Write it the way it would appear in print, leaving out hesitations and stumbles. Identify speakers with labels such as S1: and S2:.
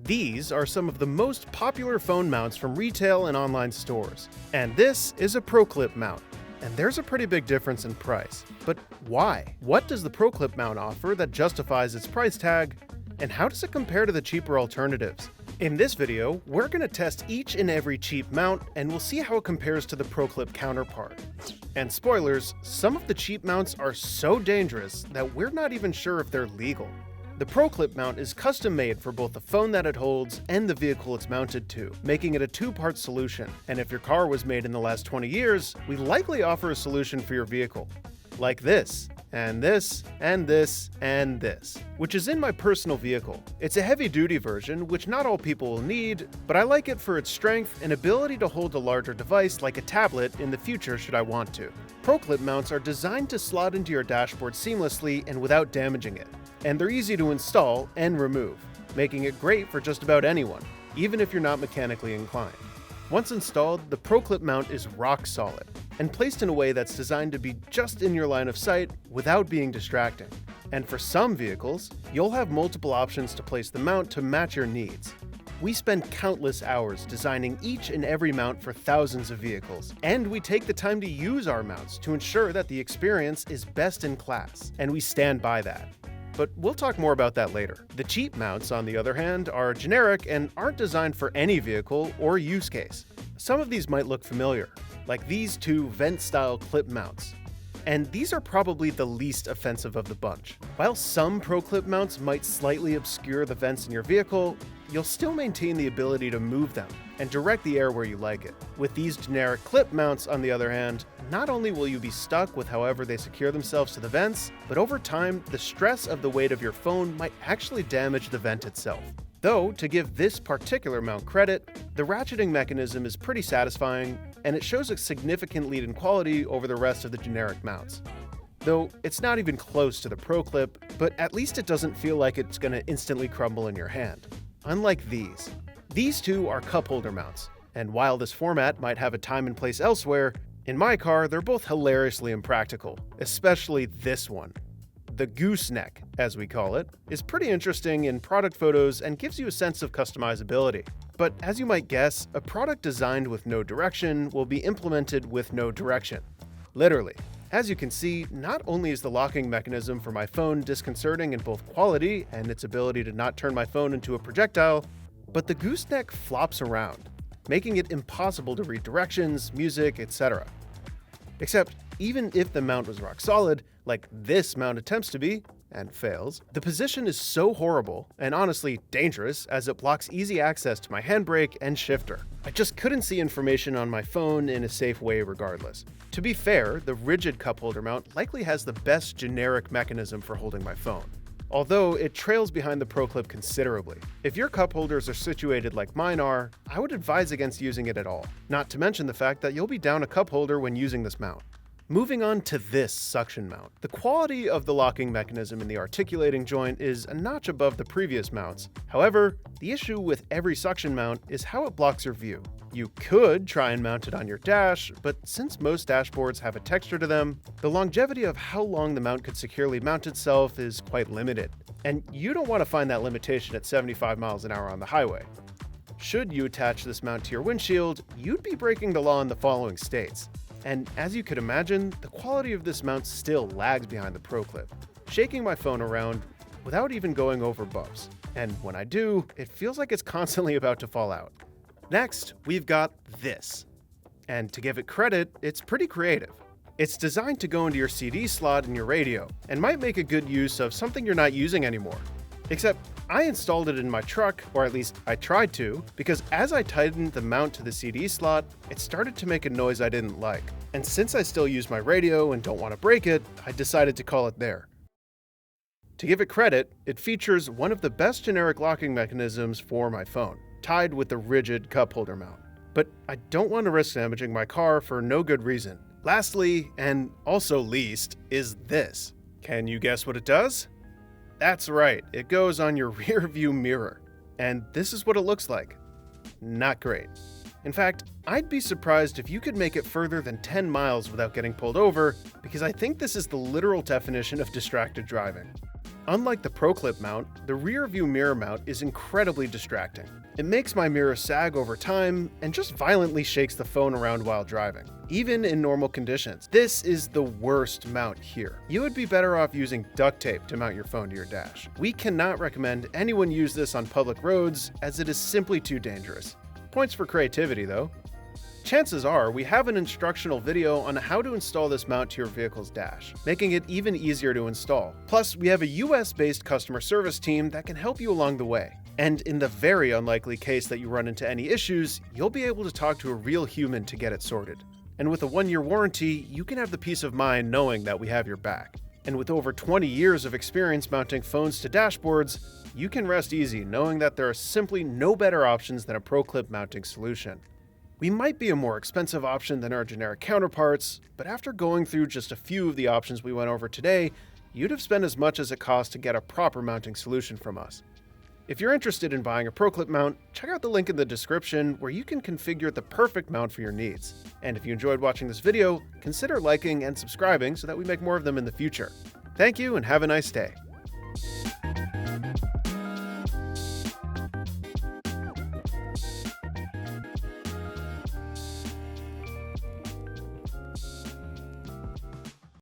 S1: These are some of the most popular phone mounts from retail and online stores. And this is a ProClip mount. And there's a pretty big difference in price. But why? What does the ProClip mount offer that justifies its price tag? And how does it compare to the cheaper alternatives? In this video, we're going to test each and every cheap mount, and we'll see how it compares to the ProClip counterpart. And spoilers, some of the cheap mounts are so dangerous that we're not even sure if they're legal. The ProClip mount is custom made for both the phone that it holds and the vehicle it's mounted to, making it a two-part solution. And if your car was made in the last 20 years, we likely offer a solution for your vehicle. Like this, and this, and this, and this, which is in my personal vehicle. It's a heavy-duty version, which not all people will need, but I like it for its strength and ability to hold a larger device like a tablet in the future should I want to. ProClip mounts are designed to slot into your dashboard seamlessly and without damaging it. And they're easy to install and remove, making it great for just about anyone, even if you're not mechanically inclined. Once installed, the ProClip mount is rock solid and placed in a way that's designed to be just in your line of sight without being distracting. And for some vehicles, you'll have multiple options to place the mount to match your needs. We spend countless hours designing each and every mount for thousands of vehicles, and we take the time to use our mounts to ensure that the experience is best in class, and we stand by that. But we'll talk more about that later. The cheap mounts, on the other hand, are generic and aren't designed for any vehicle or use case. Some of these might look familiar, like these two vent-style clip mounts. And these are probably the least offensive of the bunch. While some ProClip mounts might slightly obscure the vents in your vehicle, you'll still maintain the ability to move them and direct the air where you like it. With these generic clip mounts, on the other hand, not only will you be stuck with however they secure themselves to the vents, but over time, the stress of the weight of your phone might actually damage the vent itself. Though, to give this particular mount credit, the ratcheting mechanism is pretty satisfying, and it shows a significant lead in quality over the rest of the generic mounts. Though it's not even close to the ProClip, but at least it doesn't feel like it's going to instantly crumble in your hand. Unlike these. These two are cup holder mounts, and while this format might have a time and place elsewhere, in my car they're both hilariously impractical, especially this one. The gooseneck, as we call it, is pretty interesting in product photos and gives you a sense of customizability. But as you might guess, a product designed with no direction will be implemented with no direction. Literally. As you can see, not only is the locking mechanism for my phone disconcerting in both quality and its ability to not turn my phone into a projectile, but the gooseneck flops around, making it impossible to read directions, music, etc. Except, even if the mount was rock solid, like this mount attempts to be, and fails, the position is so horrible, and honestly dangerous, as it blocks easy access to my handbrake and shifter. I just couldn't see information on my phone in a safe way regardless. To be fair, the rigid cup holder mount likely has the best generic mechanism for holding my phone, although it trails behind the ProClip considerably. If your cup holders are situated like mine are, I would advise against using it at all, not to mention the fact that you'll be down a cup holder when using this mount. Moving on to this suction mount. The quality of the locking mechanism in the articulating joint is a notch above the previous mounts. However, the issue with every suction mount is how it blocks your view. You could try and mount it on your dash, but since most dashboards have a texture to them, the longevity of how long the mount could securely mount itself is quite limited. And you don't want to find that limitation at 75 miles an hour on the highway. Should you attach this mount to your windshield, you'd be breaking the law in the following states. And as you could imagine, the quality of this mount still lags behind the ProClip, shaking my phone around without even going over bumps. And when I do, it feels like it's constantly about to fall out. Next, we've got this. And to give it credit, it's pretty creative. It's designed to go into your CD slot in your radio, and might make a good use of something you're not using anymore. Except, I installed it in my truck, or at least I tried to, because as I tightened the mount to the CD slot, it started to make a noise I didn't like. And since I still use my radio and don't want to break it, I decided to call it there. To give it credit, it features one of the best generic locking mechanisms for my phone, tied with the rigid cup holder mount. But I don't want to risk damaging my car for no good reason. Lastly, and also least, is this. Can you guess what it does? That's right, it goes on your rear view mirror. And this is what it looks like. Not great. In fact, I'd be surprised if you could make it further than 10 miles without getting pulled over, because I think this is the literal definition of distracted driving. Unlike the ProClip mount, the rear view mirror mount is incredibly distracting. It makes my mirror sag over time and just violently shakes the phone around while driving, even in normal conditions. This is the worst mount here. You would be better off using duct tape to mount your phone to your dash. We cannot recommend anyone use this on public roads as it is simply too dangerous. Points for creativity though. Chances are we have an instructional video on how to install this mount to your vehicle's dash, making it even easier to install. Plus, we have a US-based customer service team that can help you along the way. And in the very unlikely case that you run into any issues, you'll be able to talk to a real human to get it sorted. And with a 1-year warranty, you can have the peace of mind knowing that we have your back. And with over 20 years of experience mounting phones to dashboards, you can rest easy knowing that there are simply no better options than a ProClip mounting solution. We might be a more expensive option than our generic counterparts, but after going through just a few of the options we went over today, you'd have spent as much as it costs to get a proper mounting solution from us. If you're interested in buying a ProClip mount, check out the link in the description where you can configure the perfect mount for your needs. And if you enjoyed watching this video, consider liking and subscribing so that we make more of them in the future. Thank you and have a nice day.